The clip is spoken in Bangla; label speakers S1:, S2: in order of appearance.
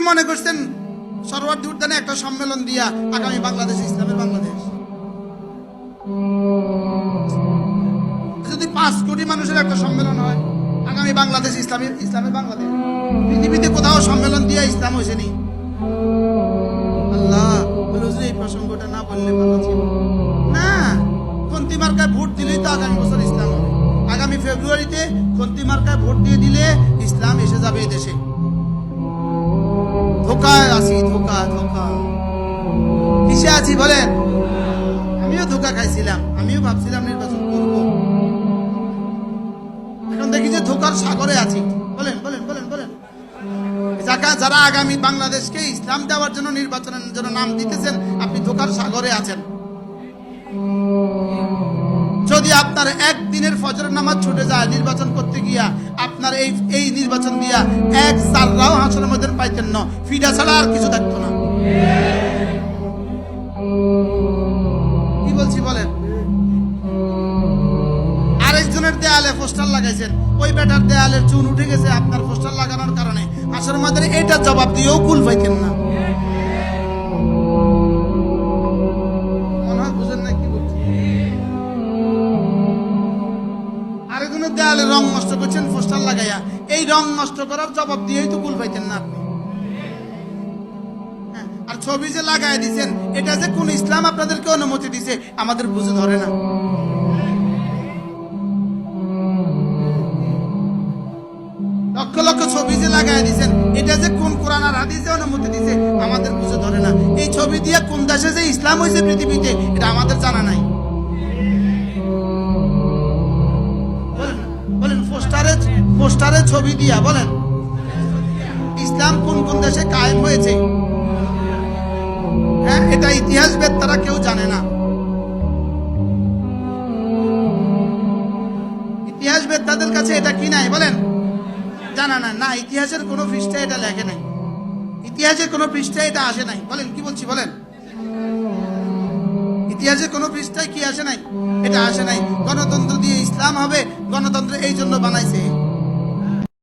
S1: কি মনে করছেন সরওয়ার্দী উদ্যানে একটা সম্মেলন দিয়া আগামী বাংলাদেশ ইসলামের বাংলাদেশ? যদি 5 কোটি মানুষের একটা সম্মেলন হয় আগামী বাংলাদেশ ইসলামের বাংলাদেশ, পৃথিবীতে কোথাও সম্মেলন দিয়া ইসলাম হয়েছে নি? আল্লাহ, এই প্রসঙ্গটা না বললে ভালো ছিল না। খন্তি মার্কায় ভোট দিলেই তো আগামী বছর ইসলাম হবে। আগামী ফেব্রুয়ারিতে খন্তি মার্কায় ভোট দিয়ে দিলে ইসলাম এসে যাবে এদেশে। ধোকায় আছি, ধোকা ধোকা। কিসে আছি বলেন? আমিও ধোকা খাইছিলাম, আমিও ভাবছিলাম নির্বাচন করব, এখন দেখি যে ধোকার সাগরে আছি। বলেন বলেন বলেন বলেন, যারা আগামী বাংলাদেশকে ইসলাম দেওয়ার জন্য নির্বাচনের জন্য নাম দিতেছেন, আপনি ধোকার সাগরে আছেন। যদি আপনার একদিনের ফজরের নামাজ ছুটে যায় নির্বাচন করতে গিয়া, আপনার এই নির্বাচন দিয়া এক সাররাও হাসরের মধ্যে পাইতেন না, ফিডা ছাড়া আর কিছু থাকতো না। কি বলছি বলেন? আরেকজনের দেয়ালে পোস্টার লাগাইছেন, ওই বেটার দেয়ালের চুন উঠে গেছে আপনার পোস্টার লাগানোর কারণে, হাসরের মধ্যে এটা জবাব দিয়েও কুল পাইতেন না। মনে হয় বুঝেন না কি বলছি? আরেকজনের দেয়ালে রং নষ্ট করছেন পোস্টার লাগাইয়া, এই রং নষ্ট করার জবাব দিয়েই তো কুল পাইতেন না আপনি। আর ছবি যে লাগাই দিচ্ছেন, এটা যে কোন ইসলাম আপনাদেরকে অনুমতি দিছে আমাদের বুঝে ধরে না। লক্ষ লক্ষ ছবি যে লাগাই দিচ্ছেন, এটা যে কোন কোরআন আর হাদিসে অনুমতি দিছে আমাদের বুঝে ধরে না। এই ছবি দিয়ে কোন দেশে যে ইসলাম হয়েছে পৃথিবীতে, এটা আমাদের জানা নাই। বলেন পোস্টারে ছবি দিয়া বলেন ইসলাম কোন কোন দেশে কায়েম হয়েছে? হ্যাঁ, এটা ইতিহাসবিদ তারা কেউ জানে না। ইতিহাসবিদ তাদের কাছে এটা কি নাই বলেন? জানা না। না, ইতিহাসের কোনো পৃষ্ঠায় এটা লেখে নাই, ইতিহাসের কোনো পৃষ্ঠায় এটা আসে নাই। বলেন কি বলছি বলেন? ইতিহাসের কোনো পৃষ্ঠায় কি আসে নাই? এটা আসে নাই। গণতন্ত্র দিয়ে ইসলাম হবে, গণতন্ত্র এই জন্য বানাইছে